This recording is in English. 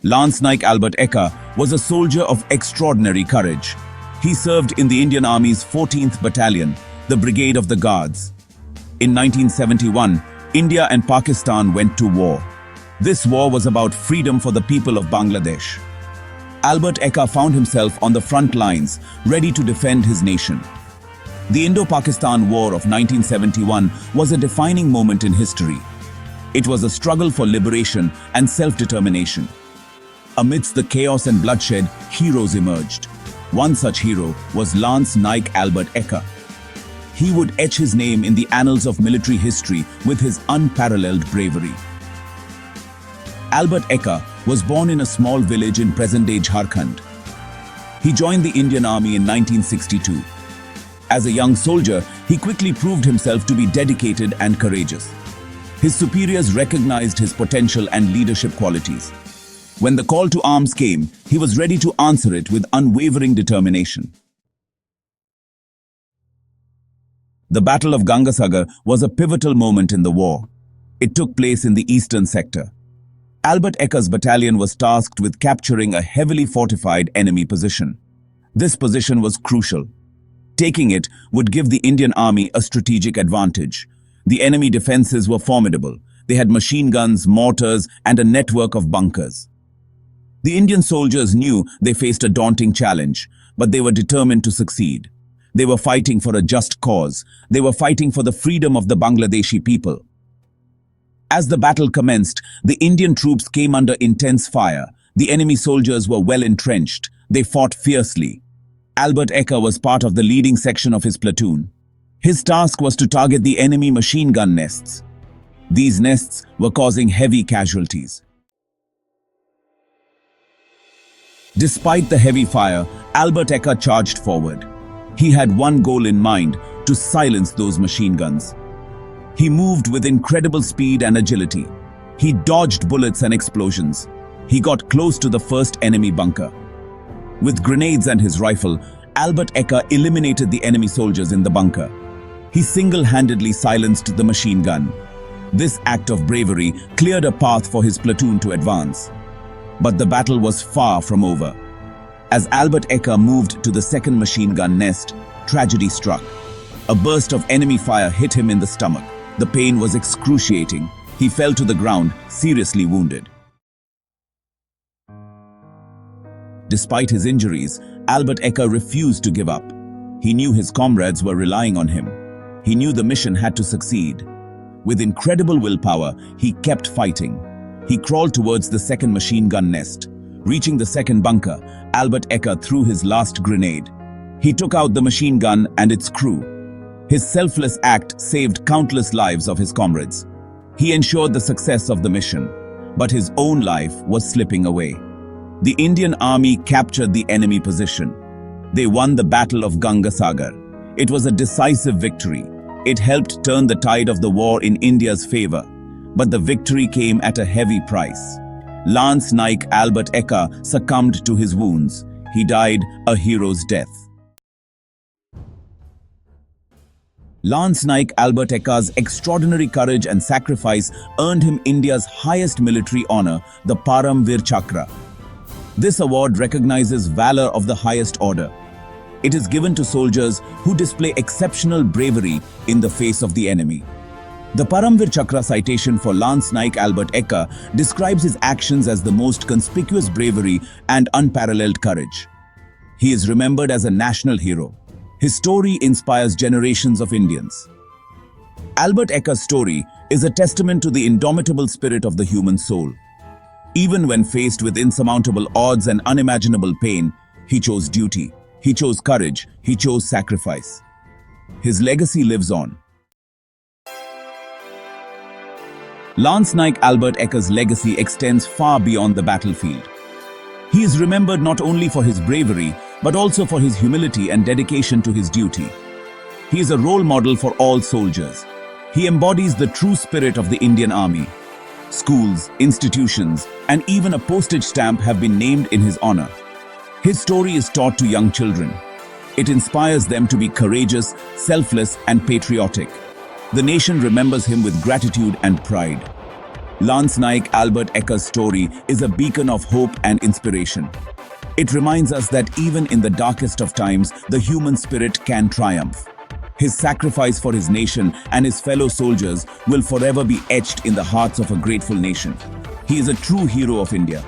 Lance Naik Albert Ekka was a soldier of extraordinary courage. He served in the Indian Army's 14th Battalion, the Brigade of the Guards. In 1971, India and Pakistan went to war. This war was about freedom for the people of Bangladesh. Albert Ekka found himself on the front lines, ready to defend his nation. The Indo-Pakistan War of 1971 was a defining moment in history. It was a struggle for liberation and self-determination. Amidst the chaos and bloodshed, heroes emerged. One such hero was Lance Naik Albert Ekka. He would etch his name in the annals of military history with his unparalleled bravery. Albert Ekka was born in a small village in present-day Jharkhand. He joined the Indian Army in 1962. As a young soldier, he quickly proved himself to be dedicated and courageous. His superiors recognized his potential and leadership qualities. When the call to arms came, he was ready to answer it with unwavering determination. The Battle of Gangasagar was a pivotal moment in the war. It took place in the eastern sector. Albert Ekka's battalion was tasked with capturing a heavily fortified enemy position. This position was crucial. Taking it would give the Indian Army a strategic advantage. The enemy defenses were formidable. They had machine guns, mortars, and a network of bunkers. The Indian soldiers knew they faced a daunting challenge, but they were determined to succeed. They were fighting for a just cause. They were fighting for the freedom of the Bangladeshi people. As the battle commenced, the Indian troops came under intense fire. The enemy soldiers were well entrenched. They fought fiercely. Albert Ekka was part of the leading section of his platoon. His task was to target the enemy machine gun nests. These nests were causing heavy casualties. Despite the heavy fire, Albert Ekka charged forward. He had one goal in mind: to silence those machine guns. He moved with incredible speed and agility. He dodged bullets and explosions. He got close to the first enemy bunker. With grenades and his rifle, Albert Ekka eliminated the enemy soldiers in the bunker. He single-handedly silenced the machine gun. This act of bravery cleared a path for his platoon to advance. But the battle was far from over. As Albert Ekka moved to the second machine gun nest, tragedy struck. A burst of enemy fire hit him in the stomach. The pain was excruciating. He fell to the ground, seriously wounded. Despite his injuries, Albert Ekka refused to give up. He knew his comrades were relying on him. He knew the mission had to succeed. With incredible willpower, he kept fighting. He crawled towards the second machine gun nest. Reaching the second bunker, Albert Ekka threw his last grenade. He took out the machine gun and its crew. His selfless act saved countless lives of his comrades. He ensured the success of the mission, but his own life was slipping away. The Indian Army captured the enemy position. They won the Battle of Gangasagar. It was a decisive victory. It helped turn the tide of the war in India's favor. But the victory came at a heavy price. Lance Naik Albert Ekka succumbed to his wounds. He died a hero's death. Lance Naik Albert Ekka's extraordinary courage and sacrifice earned him India's highest military honor, the Paramvir Chakra. This award recognizes valor of the highest order. It is given to soldiers who display exceptional bravery in the face of the enemy. The Paramvir Chakra citation for Lance Naik Albert Ekka describes his actions as the most conspicuous bravery and unparalleled courage. He is remembered as a national hero. His story inspires generations of Indians. Albert Ekka's story is a testament to the indomitable spirit of the human soul. Even when faced with insurmountable odds and unimaginable pain, he chose duty, he chose courage, he chose sacrifice. His legacy lives on. Lance Naik Albert Ekka's legacy extends far beyond the battlefield. He is remembered not only for his bravery, but also for his humility and dedication to his duty. He is a role model for all soldiers. He embodies the true spirit of the Indian Army. Schools, institutions, and even a postage stamp have been named in his honor. His story is taught to young children. It inspires them to be courageous, selfless, and patriotic. The nation remembers him with gratitude and pride. Lance Naik Albert Ekka's story is a beacon of hope and inspiration. It reminds us that even in the darkest of times, the human spirit can triumph. His sacrifice for his nation and his fellow soldiers will forever be etched in the hearts of a grateful nation. He is a true hero of India.